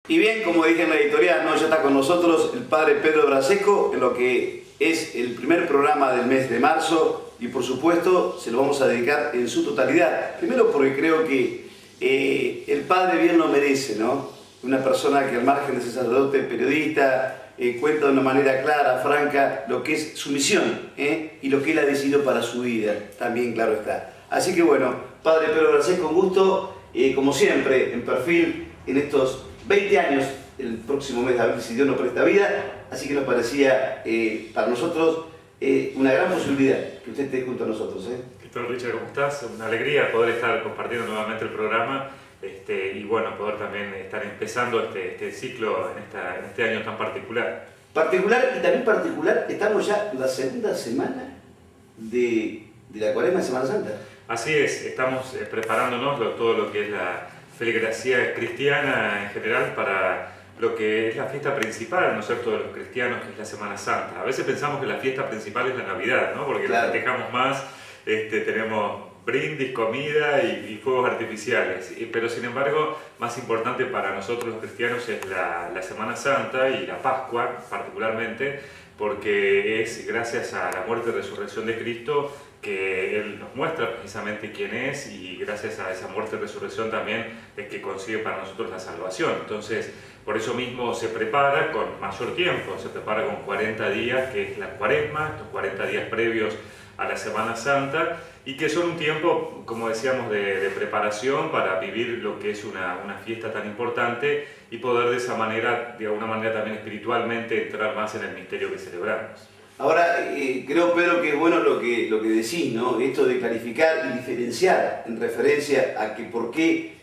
Y bien, como dije en la editorial, ¿no? Ya está con nosotros el padre Pedro Braseco en lo que es el primer programa del mes de marzo y por supuesto se lo vamos a dedicar en su totalidad. Primero porque creo que el padre bien lo merece, ¿no? Una persona que al margen de ser sacerdote, periodista, cuenta de una manera clara, franca, lo que es su misión y lo que él ha decidido para su vida, también claro está. Así que bueno, padre Pedro Braseco, con gusto, como siempre, en perfil, en estos 20 años, el próximo mes de abril, si Dios nos presta vida, así que nos parecía para nosotros una gran posibilidad que usted esté junto a nosotros. ¿Qué tal, Richard? ¿Cómo estás? Una alegría poder estar compartiendo nuevamente el programa y bueno, poder también estar empezando este ciclo en este año tan particular. Particular y también particular, estamos ya en la segunda semana de la Cuaresma de Semana Santa. Así es, estamos preparándonos todo lo que es la feligresía cristiana en general para lo que es la fiesta principal, ¿no es cierto?, de los cristianos, que es la Semana Santa. A veces pensamos que la fiesta principal es la Navidad, ¿no?, porque claro, la festejamos más, tenemos brindis, comida y fuegos artificiales. Pero sin embargo, más importante para nosotros los cristianos es la Semana Santa y la Pascua particularmente, porque es gracias a la muerte y resurrección de Cristo que Él nos muestra precisamente quién es, y gracias a esa muerte y resurrección también es que consigue para nosotros la salvación. Entonces, por eso mismo se prepara con mayor tiempo, se prepara con 40 días, que es la Cuaresma, estos 40 días previos a la Semana Santa, y que son un tiempo, como decíamos, de preparación para vivir lo que es una fiesta tan importante y poder de esa manera, de alguna manera también espiritualmente, entrar más en el misterio que celebramos. Ahora, creo, Pedro, que es bueno lo que decís, ¿no? Esto de clarificar y diferenciar en referencia a que por qué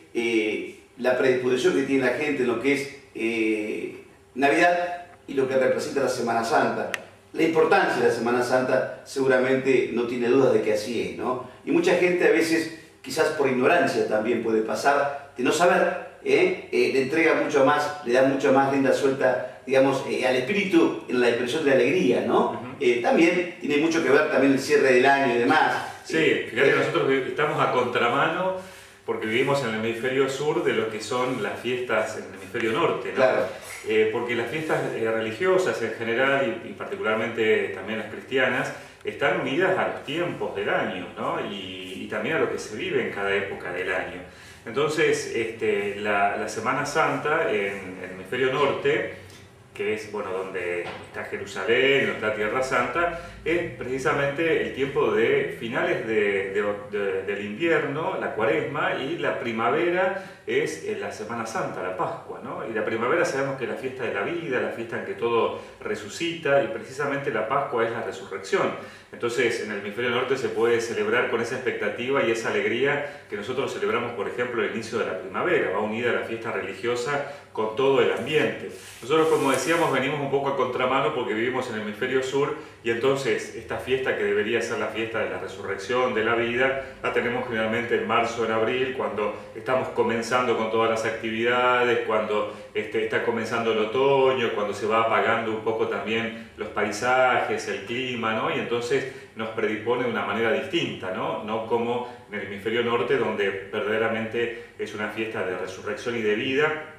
la predisposición que tiene la gente en lo que es Navidad y lo que representa la Semana Santa. La importancia de la Semana Santa seguramente no tiene dudas de que así es, ¿no? Y mucha gente a veces, quizás por ignorancia también puede pasar, de no saber, le entrega mucho más, le da mucho más rienda suelta, digamos, al espíritu en la expresión de la alegría, ¿no? También tiene mucho que ver también el cierre del año y demás. Sí, fíjate que nosotros estamos a contramano porque vivimos en el hemisferio sur de lo que son las fiestas en el hemisferio norte, ¿no? Claro. Porque las fiestas religiosas en general y particularmente también las cristianas están unidas a los tiempos del año, ¿no? y también a lo que se vive en cada época del año. Entonces, la Semana Santa en el hemisferio norte, que es, bueno, donde está Jerusalén, donde está Tierra Santa, es precisamente el tiempo de finales del invierno, la Cuaresma, y la primavera es la Semana Santa, la Pascua, ¿no? Y la primavera sabemos que es la fiesta de la vida, la fiesta en que todo resucita, y precisamente la Pascua es la resurrección. Entonces, en el hemisferio norte se puede celebrar con esa expectativa y esa alegría que nosotros celebramos, por ejemplo, el inicio de la primavera, va unida a la fiesta religiosa con todo el ambiente. Nosotros, como decíamos, venimos un poco a contramano porque vivimos en el hemisferio sur, y entonces esta fiesta que debería ser la fiesta de la resurrección, de la vida, la tenemos generalmente en marzo, en abril, cuando estamos comenzando con todas las actividades, cuando está comenzando el otoño, cuando se va apagando un poco también los paisajes, el clima, ¿no? Y entonces nos predispone de una manera distinta, ¿no? No como en el hemisferio norte, donde verdaderamente es una fiesta de resurrección y de vida,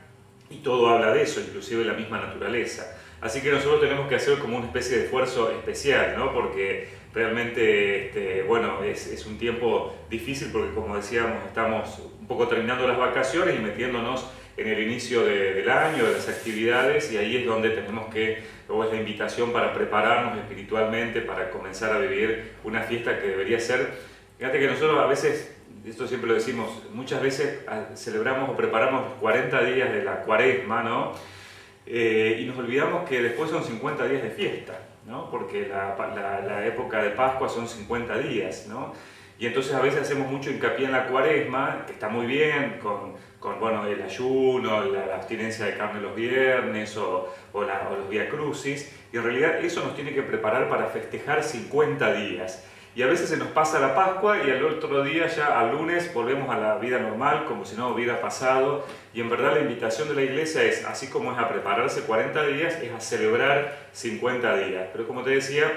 y todo habla de eso, inclusive la misma naturaleza. Así que nosotros tenemos que hacer como una especie de esfuerzo especial, ¿no? Porque realmente, bueno, es un tiempo difícil porque, como decíamos, estamos un poco terminando las vacaciones y metiéndonos en el inicio del año, de las actividades, y ahí es donde tenemos que, o es la invitación para prepararnos espiritualmente, para comenzar a vivir una fiesta que debería ser. Fíjate que nosotros a veces, esto siempre lo decimos, muchas veces celebramos o preparamos los 40 días de la Cuaresma, ¿no? Y nos olvidamos que después son 50 días de fiesta, ¿no? Porque la época de Pascua son 50 días, ¿no? Y entonces a veces hacemos mucho hincapié en la Cuaresma, que está muy bien, con bueno, el ayuno, la abstinencia de carne los viernes o los Vía Crucis, y en realidad eso nos tiene que preparar para festejar 50 días. Y a veces se nos pasa la Pascua y al otro día, ya al lunes, volvemos a la vida normal, como si no hubiera pasado. Y en verdad la invitación de la Iglesia es, así como es a prepararse 40 días, es a celebrar 50 días. Pero como te decía,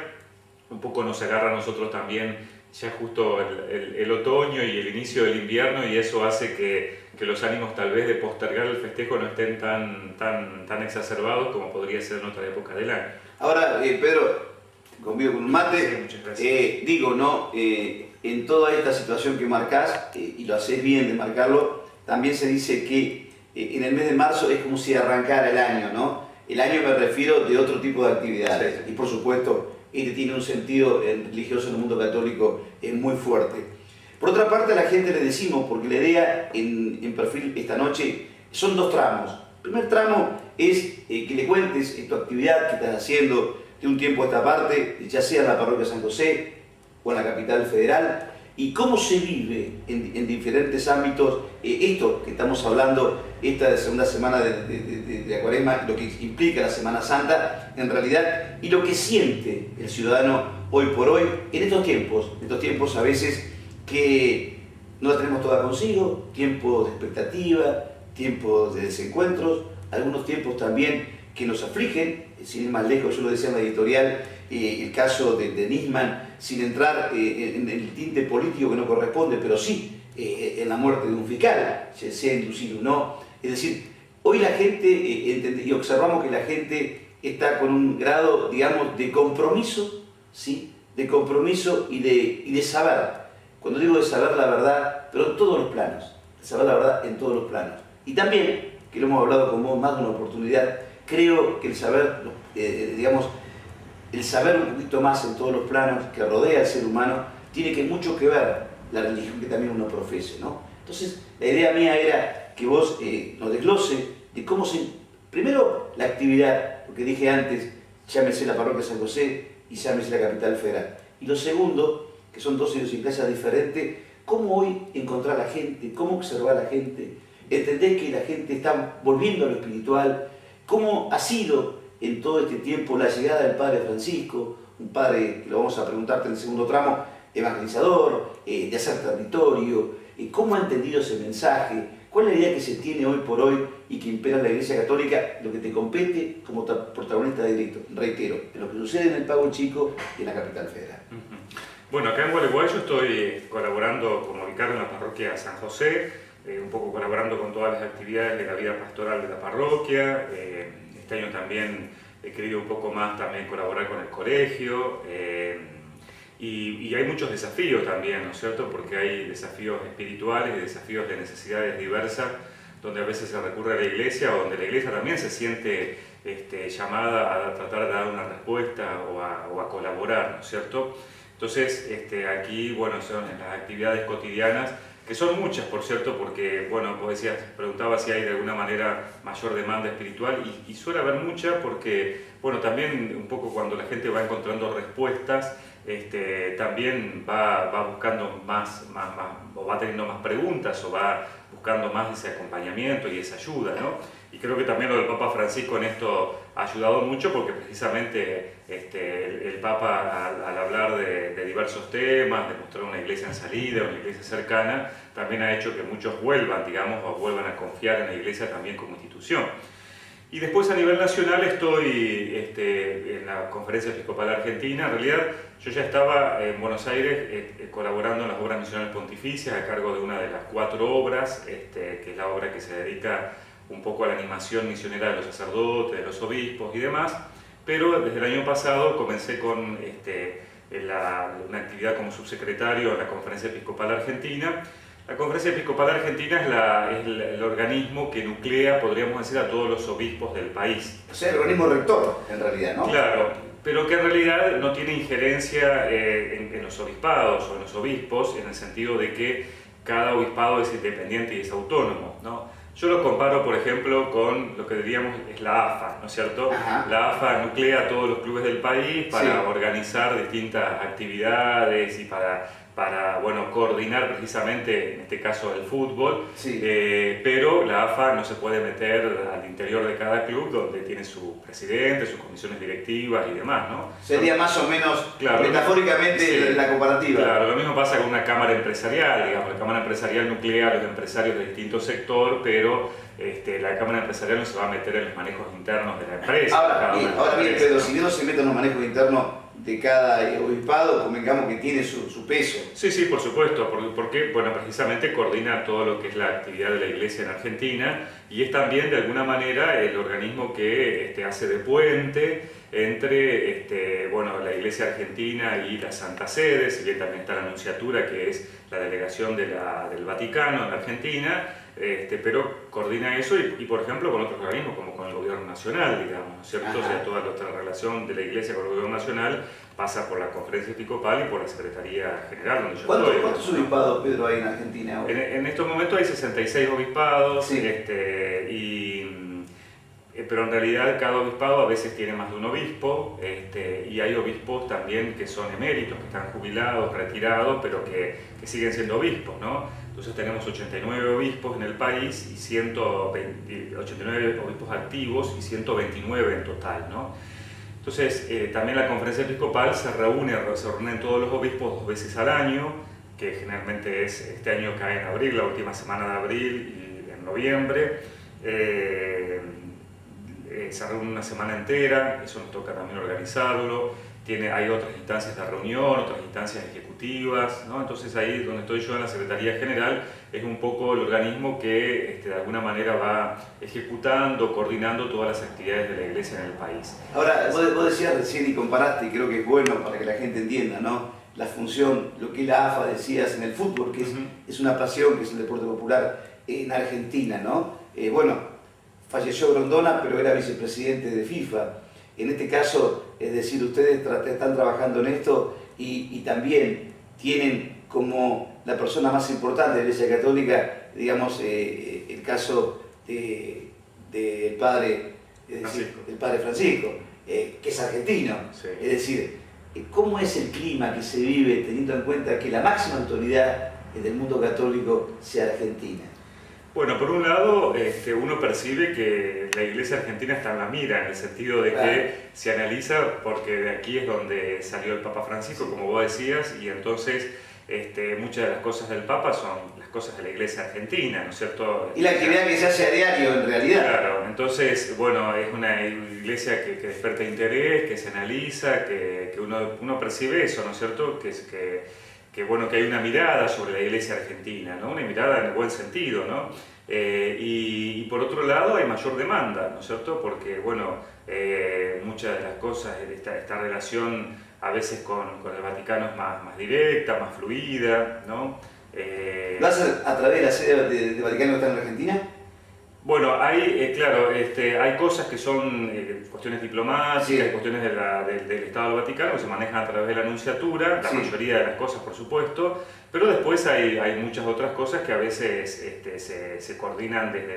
un poco nos agarra a nosotros también ya justo el otoño y el inicio del invierno, y eso hace que los ánimos tal vez de postergar el festejo no estén tan exacerbados como podría ser en otra época del año. Ahora, Pedro, convido con un mate. Sí, muchas gracias. Digo, ¿no? En toda esta situación que marcás, y lo haces bien de marcarlo, también se dice que en el mes de marzo es como si arrancara el año, ¿no? El año me refiero de otro tipo de actividades. Sí. Y por supuesto, este tiene un sentido religioso en el mundo católico muy fuerte. Por otra parte, a la gente le decimos, porque la idea en Perfil esta noche son dos tramos. El primer tramo es que le cuentes tu actividad que estás haciendo de un tiempo a esta parte, ya sea en la parroquia San José o en la capital federal, y cómo se vive en diferentes ámbitos esto que estamos hablando, esta segunda semana de la Cuaresma, lo que implica la Semana Santa en realidad, y lo que siente el ciudadano hoy por hoy en estos tiempos a veces que no la tenemos toda consigo, tiempos de expectativa, tiempos de desencuentros, algunos tiempos también que nos afligen, sin ir más lejos, yo lo decía en la editorial, el caso de Nisman, sin entrar en el tinte político que no corresponde, pero sí en la muerte de un fiscal, ya sea inducido o no. Es decir, hoy la gente, y observamos que la gente está con un grado, digamos, de compromiso, ¿sí? De compromiso y de saber. Cuando digo de saber la verdad, pero en todos los planos, de saber la verdad en todos los planos. Y también, que lo hemos hablado con vos más de una oportunidad, creo que el saber, digamos, el saber un poquito más en todos los planos que rodea al ser humano, tiene que mucho que ver la religión que también uno profese, ¿no? Entonces, la idea mía era que vos nos desglose de cómo primero, la actividad, lo que dije antes, llámese la parroquia San José y llámese la capital federal. Y lo segundo, que son dos idiosincrasias diferentes, cómo hoy encontrar a la gente, cómo observar a la gente, entender que la gente está volviendo a lo espiritual, cómo ha sido en todo este tiempo la llegada del Padre Francisco, un padre que lo vamos a preguntarte en el segundo tramo, evangelizador, de hacer territorio, cómo ha entendido ese mensaje, cuál es la idea que se tiene hoy por hoy y que impera en la Iglesia Católica, lo que te compete como protagonista directo, reitero, en lo que sucede en el Pago Chico y en la capital federal. Bueno, acá en Gualeguay yo estoy colaborando como vicario en la parroquia San José, un poco colaborando con todas las actividades de la vida pastoral de la parroquia. Este año también he querido un poco más también colaborar con el colegio, y hay muchos desafíos también, ¿no es cierto? Porque hay desafíos espirituales y desafíos de necesidades diversas, donde a veces se recurre a la iglesia, o donde la iglesia también se siente llamada a tratar de dar una respuesta o a colaborar, ¿no es cierto? Entonces, aquí, bueno, son las actividades cotidianas, que son muchas, por cierto, porque, bueno, vos decías, preguntaba si hay de alguna manera mayor demanda espiritual, y suele haber mucha porque, bueno, también un poco cuando la gente va encontrando respuestas, también va buscando más, o va teniendo más preguntas, o va buscando más ese acompañamiento y esa ayuda, ¿no? Y creo que también lo del Papa Francisco en esto ha ayudado mucho, porque precisamente el Papa al hablar de diversos temas, de mostrar una iglesia en salida, una iglesia cercana, también ha hecho que muchos vuelvan, digamos, o vuelvan a confiar en la iglesia también como institución. Y después a nivel nacional estoy en la Conferencia Episcopal Argentina. En realidad yo ya estaba en Buenos Aires colaborando en las obras misionales pontificias a cargo de una de las 4 obras, que es la obra que se dedica un poco a la animación misionera de los sacerdotes, de los obispos y demás, pero desde el año pasado comencé con una actividad como subsecretario en la Conferencia Episcopal Argentina. La Conferencia Episcopal Argentina es el organismo que nuclea, podríamos decir, a todos los obispos del país. O sea, el organismo rector, en realidad, ¿no? Claro, pero que en realidad no tiene injerencia en los obispados o en los obispos, en el sentido de que cada obispado es independiente y es autónomo, ¿no? Yo lo comparo, por ejemplo, con lo que diríamos es la AFA, ¿no es cierto? Ajá. La AFA nuclea a todos los clubes del país para Sí. organizar distintas actividades y para bueno, coordinar precisamente, en este caso, el fútbol, Sí. pero la AFA no se puede meter al interior de cada club, donde tiene su presidente, sus comisiones directivas y demás, ¿no? Sería más o menos, Claro, metafóricamente, sí. la comparativa. Claro, lo mismo pasa con una cámara empresarial, digamos, la cámara empresarial nuclea a los empresarios de distinto sector, pero la cámara empresarial no se va a meter en los manejos internos de la empresa. Ahora bien, Pedro, si bien no se mete en los manejos internos de cada obispado, convengamos que tiene su peso. Sí, sí, por supuesto, porque bueno, precisamente coordina todo lo que es la actividad de la Iglesia en Argentina y es también de alguna manera el organismo que hace de puente entre bueno, la Iglesia Argentina y la Santa Sede, si bien también está la Nunciatura, que es la delegación del Vaticano en Argentina, pero coordina eso y, por ejemplo, con otros organismos, como con el Gobierno Nacional, digamos, ¿no es cierto? O sea, toda nuestra relación de la Iglesia con el Gobierno Nacional pasa por la Conferencia Episcopal y por la Secretaría General, donde yo estoy. ¿Cuántos obispados, Pedro, hay en Argentina ahora? En estos momentos hay 66 obispados, sí. Pero en realidad cada obispado a veces tiene más de un obispo, y hay obispos también que son eméritos, que están jubilados, retirados, pero que siguen siendo obispos, ¿no? Entonces tenemos 89 obispos en el país, y 89 obispos activos y 129 en total, ¿no? Entonces también la Conferencia Episcopal se reúnen todos los obispos 2 veces al año, que generalmente este año cae en abril, la última semana de abril y en noviembre. Se reúne una semana entera, eso nos toca también organizarlo. Hay otras instancias de reunión, otras instancias ejecutivas, ¿no? Entonces ahí donde estoy yo en la Secretaría General es un poco el organismo que de alguna manera va ejecutando, coordinando todas las actividades de la Iglesia en el país. Ahora, vos decías recién y comparaste, y creo que es bueno para que la gente entienda, ¿no? La función, lo que la AFA decías en el fútbol, que es una pasión, que es el deporte popular en Argentina, ¿no? Bueno, falleció Grondona, pero era vicepresidente de FIFA. En este caso, es decir, ustedes están trabajando en esto y también tienen como la persona más importante de la Iglesia Católica, digamos, el caso del padre, el padre Francisco, que es argentino. Sí. Es decir, ¿cómo es el clima que se vive teniendo en cuenta que la máxima autoridad del mundo católico sea argentina? Bueno, por un lado, uno percibe que la Iglesia Argentina está en la mira, en el sentido de que se analiza, porque de aquí es donde salió el Papa Francisco, como vos decías, y entonces muchas de las cosas del Papa son las cosas de la Iglesia Argentina, ¿no es cierto? Y la actividad que se hace a diario, en realidad. Claro, entonces, bueno, es una iglesia que despierta interés, que se analiza, que uno percibe eso, ¿no es cierto? Bueno, que hay una mirada sobre la Iglesia Argentina, ¿no? Una mirada en el buen sentido, ¿no? Y por otro lado hay mayor demanda, ¿no es cierto? Porque, bueno, muchas de las cosas, esta relación a veces con el Vaticano es más directa, más fluida, ¿no? ¿Lo hace a través de la sede de Vaticano que está en Argentina? Bueno, claro, hay cosas que son cuestiones diplomáticas, cuestiones del Estado del Vaticano que se manejan a través de la Nunciatura, la mayoría de las cosas, por supuesto, pero después hay muchas otras cosas que a veces se coordinan desde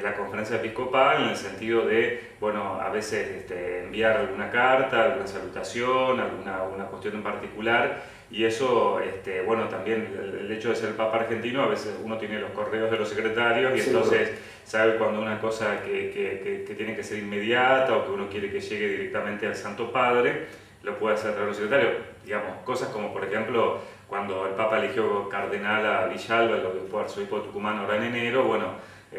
la Conferencia Episcopal, en el sentido de, bueno, a veces enviar alguna carta, alguna salutación, alguna cuestión en particular. Y eso, bueno, también el hecho de ser el Papa argentino, a veces uno tiene los correos de los secretarios y entonces sabe cuando una cosa que tiene que ser inmediata o que uno quiere que llegue directamente al Santo Padre, lo puede hacer a través de los secretarios. Digamos, cosas como, por ejemplo, cuando el Papa eligió cardenal a Villalba, el arzobispo de Tucumán, ahora en enero, bueno,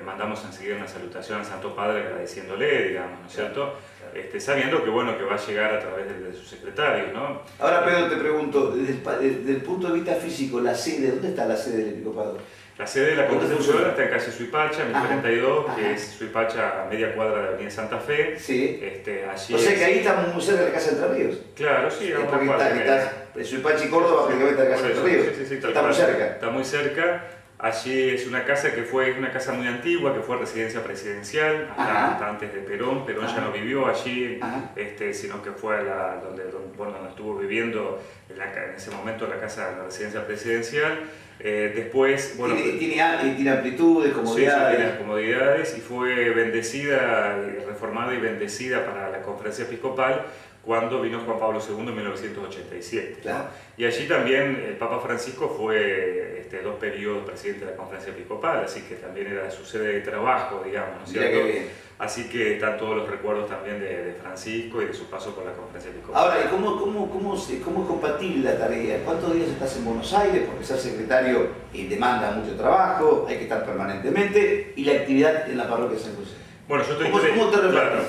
mandamos enseguida una salutación al Santo Padre agradeciéndole, digamos, ¿no es cierto? Sabiendo que, bueno, que va a llegar a través de sus secretarios, ¿no? Ahora, Pedro, te pregunto, desde el punto de vista físico, la sede, ¿dónde está la sede del Episcopado? La sede de la Constitución está en calle Suipacha, 1032, que es Suipacha a media cuadra de Avenida Santa Fe. Sí. Allí o sea que ahí estamos muy cerca de la Casa de Entre Ríos. Claro, sí. Está Suipacha y Córdoba, prácticamente la Casa de Entre Ríos. Sí, está muy cerca. Está muy cerca. Allí es una casa que fue una casa muy antigua, que fue residencia presidencial, hasta antes de Perón. Perón ya no vivió allí, sino que fue donde estuvo viviendo en ese momento la residencia presidencial. Después, bueno, tiene amplitudes, comodidades. Sí, tiene comodidades y fue bendecida, reformada y bendecida para la Conferencia Episcopal cuando vino Juan Pablo II en 1987. Claro. ¿No? Y allí también el Papa Francisco fue 2 periodos presidente de la Conferencia Episcopal, así que también era su sede de trabajo, digamos, ¿no es cierto? Así que están todos los recuerdos también de Francisco y de su paso por la Conferencia Episcopal. Ahora, ¿y cómo es compatible la tarea? ¿Cuántos días estás en Buenos Aires? Porque ser secretario demanda mucho trabajo, hay que estar permanentemente, y la actividad en la parroquia de San José. Bueno, yo estoy,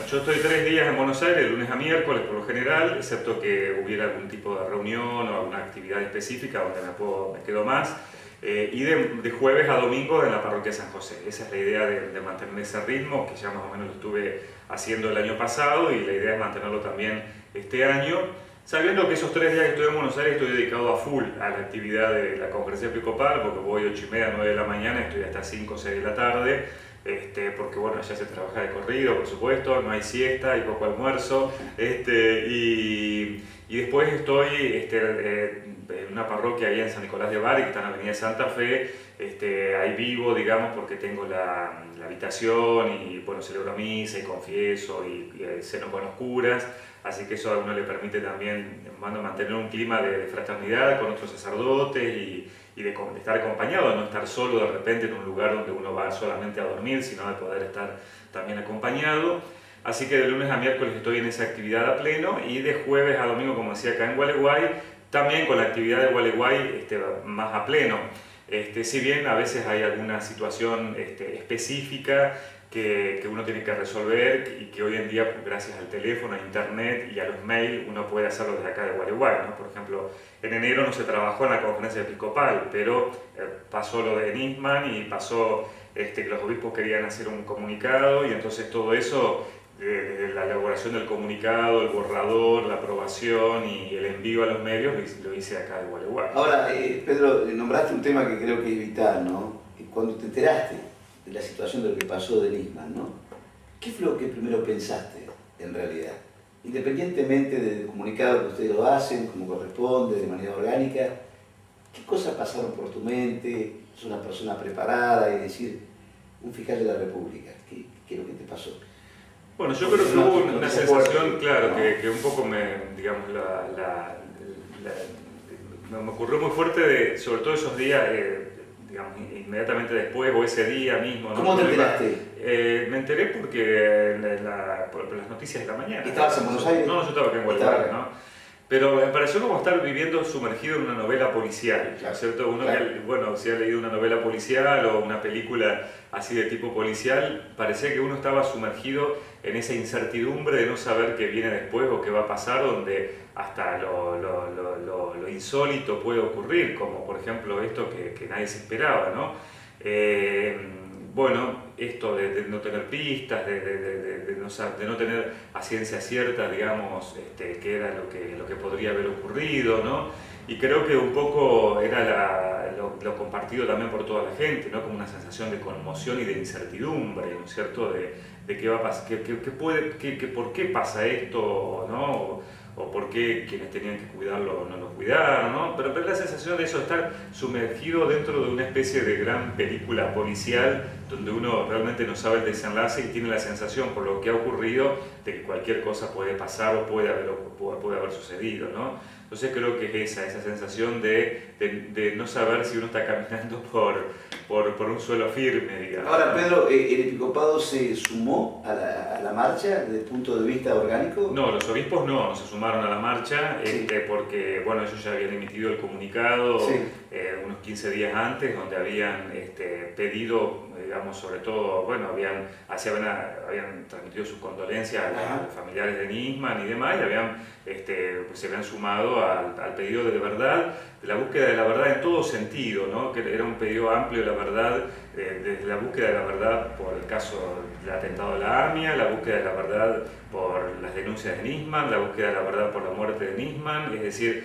yo estoy 3 días en Buenos Aires, de lunes a miércoles por lo general, excepto que hubiera algún tipo de reunión o alguna actividad específica donde me quedo más. Y de jueves a domingo en la parroquia San José. Esa es la idea de mantener ese ritmo, que ya más o menos lo estuve haciendo el año pasado, y la idea es mantenerlo también este año, sabiendo que esos 3 días que estoy en Buenos Aires estoy dedicado a full a la actividad de la conferencia episcopal, porque voy 8:30, 9 de la mañana, estoy hasta 5 o 6 de la tarde, porque bueno, ya se trabaja de corrido, por supuesto, no hay siesta, hay poco almuerzo, y después estoy en una parroquia ahí en San Nicolás de Bari, que está en la avenida Santa Fe, ahí vivo, digamos, porque tengo la habitación y bueno, celebro misa y confieso y ceno con los curas, así que eso a uno le permite también mantener un clima de fraternidad con otros sacerdotes y de estar acompañado, de no estar solo de repente en un lugar donde uno va solamente a dormir, sino de poder estar también acompañado. Así que de lunes a miércoles estoy en esa actividad a pleno, y de jueves a domingo, como decía, acá en Gualeguay, también con la actividad de Gualeguay más a pleno. Si bien a veces hay alguna situación específica que uno tiene que resolver y que hoy en día, gracias al teléfono, a internet y a los mails, uno puede hacerlo desde acá de Gualeguay, ¿no? Por ejemplo, en enero no se trabajó en la conferencia episcopal, pero pasó lo de Nisman y pasó que los obispos querían hacer un comunicado, y entonces todo eso, desde la elaboración del comunicado, el borrador, la aprobación y el envío a los medios, lo hice acá de Gualeguay. Ahora, Pedro, nombraste un tema que creo que es vital, ¿no? Cuando te enteraste de la situación de lo que pasó de Nisman, ¿no? ¿Qué fue lo que primero pensaste, en realidad? Independientemente del comunicado que ustedes lo hacen, como corresponde, de manera orgánica, ¿qué cosas pasaron por tu mente? ¿Sos una persona preparada? Y decir, un fiscal de la República, ¿qué es lo que te pasó? Bueno, yo creo que hubo una sensación, claro, ¿no? que un poco digamos, me ocurrió muy fuerte, sobre todo esos días, digamos, inmediatamente después o ese día mismo, ¿no? ¿Cómo te enteraste? Me enteré porque por las noticias de la mañana. ¿Estabas en Buenos Aires? No, yo estaba aquí en Gualeguay, ¿no? Pero me pareció como estar viviendo sumergido en una novela policial, ¿no es cierto? Uno que, bueno, si ha leído una novela policial o una película así de tipo policial, parecía que uno estaba sumergido en esa incertidumbre de no saber qué viene después o qué va a pasar, donde hasta lo insólito puede ocurrir, como por ejemplo esto que nadie se esperaba, ¿no? Bueno, esto de no tener pistas, de no tener a ciencia cierta, digamos, qué era lo que podría haber ocurrido, ¿no? Y creo que un poco era lo compartido también por toda la gente, ¿no? Como una sensación de conmoción y de incertidumbre, ¿no es cierto? De qué va a pasar, por qué pasa esto, ¿no? O por qué quienes tenían que cuidarlo no lo cuidaron, ¿no? Pero la sensación de eso, de estar sumergido dentro de una especie de gran película policial donde uno realmente no sabe el desenlace y tiene la sensación, por lo que ha ocurrido, de que cualquier cosa puede pasar o puede haber sucedido, ¿no? Entonces creo que es esa sensación de no saber si uno está caminando por un suelo firme, digamos. Ahora, Pedro, ¿el episcopado se sumó a la marcha desde el punto de vista orgánico? No, los obispos no se sumaron a la marcha, sí. Porque bueno, ellos ya habían emitido el comunicado, sí, unos 15 días antes, donde habían pedido, digamos, sobre todo, bueno, habían transmitido sus condolencias a los familiares de Nisman y demás, y se habían sumado al pedido de verdad, de la búsqueda de la verdad en todo sentido, ¿no? Que era un pedido amplio de la verdad, desde la búsqueda de la verdad por el caso del atentado de la AMIA, la búsqueda de la verdad por las denuncias de Nisman, la búsqueda de la verdad por la muerte de Nisman, es decir,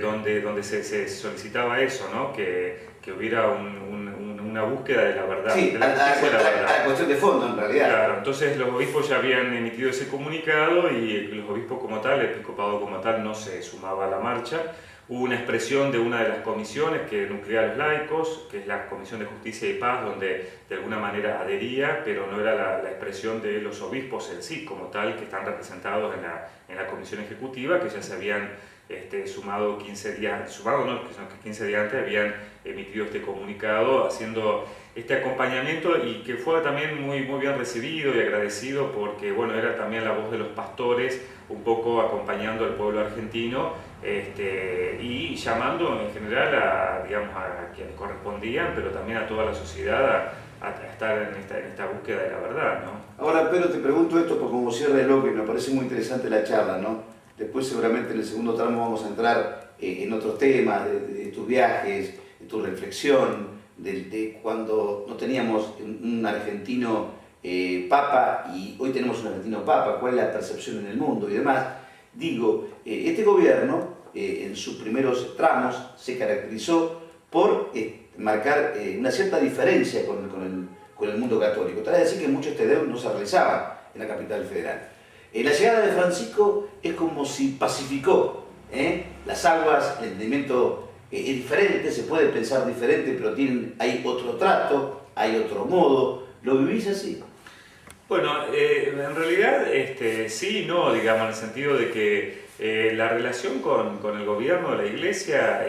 donde se solicitaba eso, ¿no? Que hubiera una búsqueda de la verdad. Sí, de la cuestión de fondo en realidad. Claro, entonces los obispos ya habían emitido ese comunicado y los obispos como tal, el episcopado como tal, no se sumaba a la marcha. Hubo una expresión de una de las comisiones que nuclea a los laicos, que es la Comisión de Justicia y Paz, donde de alguna manera adhería, pero no era la expresión de los obispos en sí, como tal, que están representados en la Comisión Ejecutiva, que ya se habían sumado 15 días, que 15 días antes habían emitido este comunicado, haciendo este acompañamiento, y que fue también muy bien recibido y agradecido, porque bueno, era también la voz de los pastores, un poco acompañando al pueblo argentino, y llamando en general a quienes correspondían, pero también a toda la sociedad a estar en esta búsqueda de la verdad, ¿no? Ahora, Pedro, te pregunto esto porque como cierre el bloque, me parece muy interesante la charla, ¿no? Después seguramente en el segundo tramo vamos a entrar en otros temas, de tus viajes, de tu reflexión, de cuando no teníamos un argentino papa y hoy tenemos un argentino papa, cuál es la percepción en el mundo y demás. Digo, este gobierno en sus primeros tramos se caracterizó por marcar una cierta diferencia con el mundo católico. Tal es decir que muchos tedeos no se realizaban en la capital federal. La llegada de Francisco es como si pacificó las aguas, el entendimiento es diferente, se puede pensar diferente, pero hay otro trato, hay otro modo. ¿Lo vivís así? Bueno, en realidad sí y no, digamos, en el sentido de que la relación con el gobierno de la Iglesia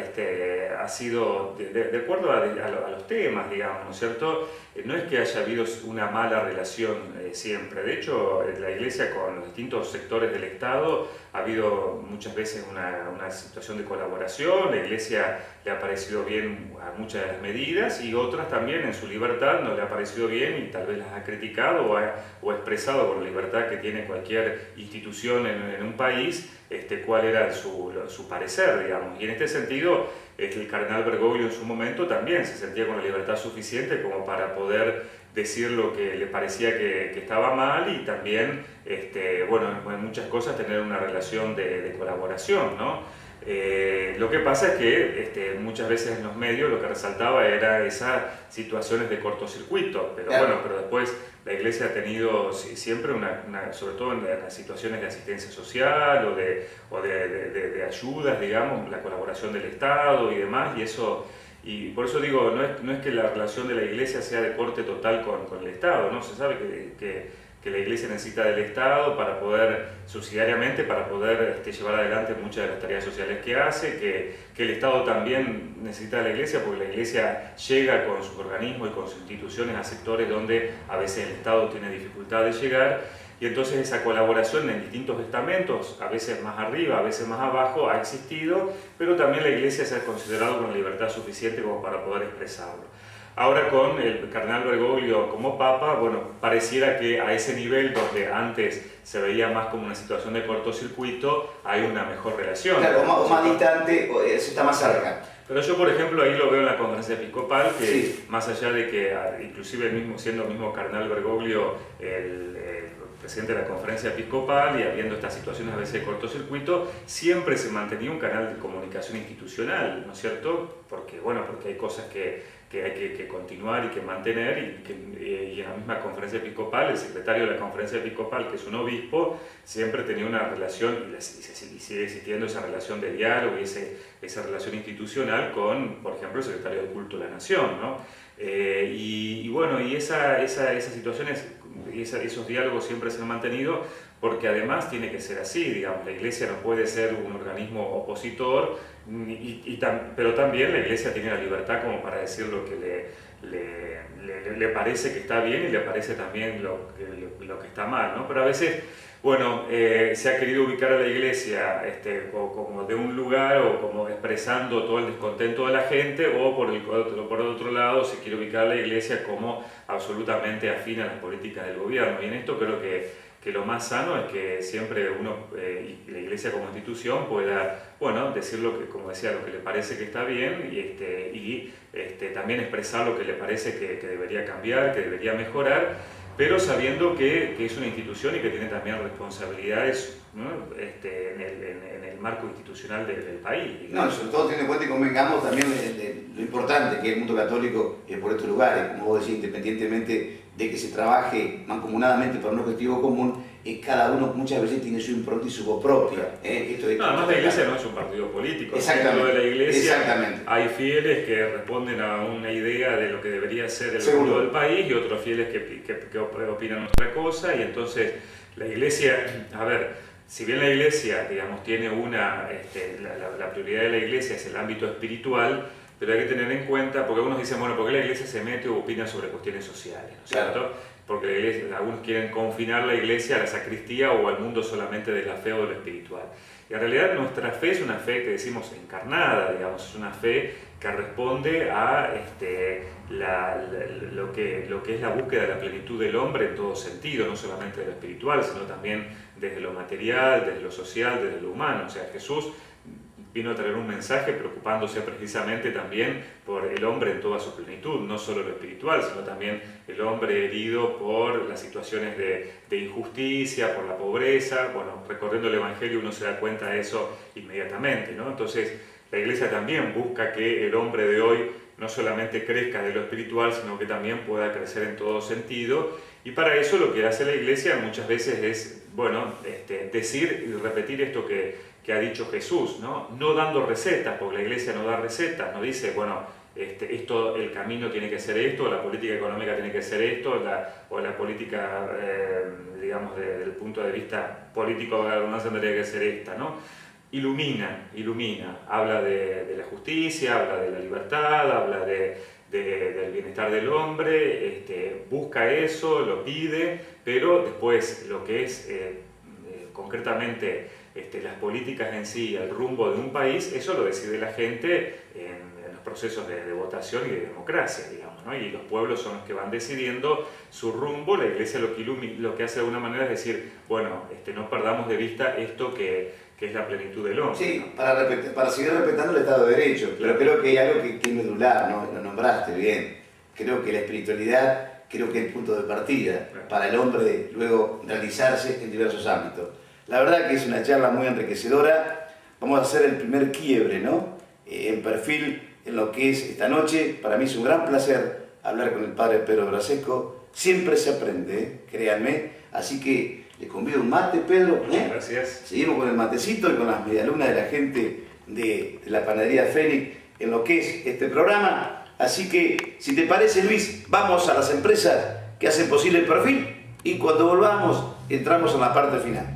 ha sido de acuerdo a los temas, digamos, ¿no es cierto? No es que haya habido una mala relación siempre. De hecho, la Iglesia con los distintos sectores del Estado ha habido muchas veces una situación de colaboración. La Iglesia le ha parecido bien a muchas de las medidas y otras también en su libertad no le ha parecido bien y tal vez las ha criticado o ha expresado con la libertad que tiene cualquier institución en un país cuál era su parecer, digamos. Y en este sentido, el cardenal Bergoglio en su momento también se sentía con la libertad suficiente como para poder decir lo que le parecía que estaba mal y también, bueno, en muchas cosas tener una relación de colaboración, ¿no? Lo que pasa es que muchas veces en los medios lo que resaltaba era esas situaciones de cortocircuito, pero claro. bueno, pero después la Iglesia ha tenido siempre sobre todo en las situaciones de asistencia social o de ayudas, digamos, la colaboración del Estado y demás, y por eso digo, no es que la relación de la Iglesia sea de corte total con el Estado, ¿no? Se sabe que la Iglesia necesita del Estado para poder, subsidiariamente, para poder llevar adelante muchas de las tareas sociales que hace, que el Estado también necesita de la Iglesia, porque la Iglesia llega con sus organismos y con sus instituciones a sectores donde a veces el Estado tiene dificultad de llegar, y entonces esa colaboración en distintos estamentos, a veces más arriba, a veces más abajo, ha existido, pero también la Iglesia se ha considerado con libertad suficiente como para poder expresarlo. Ahora con el cardenal Bergoglio como papa, bueno, pareciera que a ese nivel donde antes se veía más como una situación de cortocircuito, hay una mejor relación. Claro, o más distante, se está más cerca. Pero yo, por ejemplo, ahí lo veo en la conferencia episcopal, que sí. Más allá de que, inclusive siendo el mismo cardenal Bergoglio el presidente de la conferencia episcopal y habiendo estas situaciones a veces de cortocircuito, siempre se mantenía un canal de comunicación institucional, ¿no es cierto? Porque hay cosas que hay que continuar y que mantener y en la misma conferencia episcopal, el secretario de la conferencia episcopal, que es un obispo, siempre tenía una relación y sigue existiendo esa relación de diálogo y esa relación institucional con, por ejemplo, el secretario de Culto de la Nación, ¿no? Y esas situaciones y esos diálogos siempre se han mantenido porque además tiene que ser así, digamos, la Iglesia no puede ser un organismo opositor, pero también la Iglesia tiene la libertad como para decir lo que le parece que está bien y le parece también lo que está mal, ¿no? Pero a veces, bueno, se ha querido ubicar a la Iglesia como de un lugar o como expresando todo el descontento de la gente, o por otro lado se quiere ubicar a la Iglesia como absolutamente afín a las políticas del gobierno. Y en esto creo que lo más sano es que siempre uno, y la Iglesia como institución, pueda, bueno, decir como decía, lo que le parece que está bien y también expresar lo que le parece que debería cambiar, que debería mejorar, pero sabiendo que es una institución y que tiene también responsabilidades, ¿no? en el marco institucional del país, digamos. No, sobre todo teniendo en cuenta y convengamos también lo importante que es el mundo católico por estos lugares, como vos decís, independientemente de que se trabaje mancomunadamente para un objetivo común, cada uno muchas veces tiene su impronta y su voz propia. Además la Iglesia no es un partido político. Exactamente. Dentro de la Iglesia Exactamente. hay fieles que responden a una idea de lo que debería ser el futuro del país y otros fieles que opinan otra cosa, y entonces la Iglesia, a ver, si bien la Iglesia, digamos, tiene la prioridad de la Iglesia es el ámbito espiritual, pero hay que tener en cuenta, porque algunos dicen, bueno, ¿por qué la Iglesia se mete o opina sobre cuestiones sociales? ¿No es cierto? porque la iglesia, algunos quieren confinar la iglesia a la sacristía o al mundo solamente de la fe o de lo espiritual. Y en realidad nuestra fe es una fe que decimos encarnada, digamos, es una fe que responde a lo que es la búsqueda de la plenitud del hombre en todo sentido, no solamente de lo espiritual, sino también desde lo material, desde lo social, desde lo humano. O sea, Jesús vino a traer un mensaje preocupándose precisamente también por el hombre en toda su plenitud, no solo lo espiritual, sino también el hombre herido por las situaciones de injusticia, por la pobreza. Bueno, recorriendo el Evangelio uno se da cuenta de eso inmediatamente, ¿no? Entonces, la Iglesia también busca que el hombre de hoy no solamente crezca de lo espiritual, sino que también pueda crecer en todo sentido. Y para eso lo que hace la Iglesia muchas veces es, bueno, decir y repetir esto que ha dicho Jesús, ¿no? No dando recetas, porque la Iglesia no da recetas, no dice, bueno, esto, el camino tiene que ser esto, la política económica tiene que ser esto, o la política, digamos, desde el punto de vista político, no tendría que ser esta, ¿no? Ilumina, habla de la justicia, habla de la libertad, habla del bienestar del hombre, busca eso, lo pide, pero después lo que es concretamente las políticas en sí, el rumbo de un país, eso lo decide la gente en los procesos de votación y de democracia, digamos, ¿no? Y los pueblos son los que van decidiendo su rumbo. La Iglesia lo que hace de alguna manera es decir, bueno, no perdamos de vista esto que es la plenitud del hombre. Sí, ¿no? para seguir respetando el Estado de Derecho, pero creo que hay algo que es medular, ¿no? Lo nombraste bien. Creo que la espiritualidad, creo que es el punto de partida para el hombre luego realizarse en diversos ámbitos. La verdad que es una charla muy enriquecedora. Vamos a hacer el primer quiebre, ¿no? En perfil en lo que es esta noche. Para mí es un gran placer hablar con el padre Pedro Brasesco. Siempre se aprende, créanme. Así que le convido un mate, Pedro. Gracias. Seguimos con el matecito y con las medialunas de la gente de la panadería Fénix en lo que es este programa. Así que, si te parece, Luis, vamos a las empresas que hacen posible el perfil y cuando volvamos entramos en la parte final.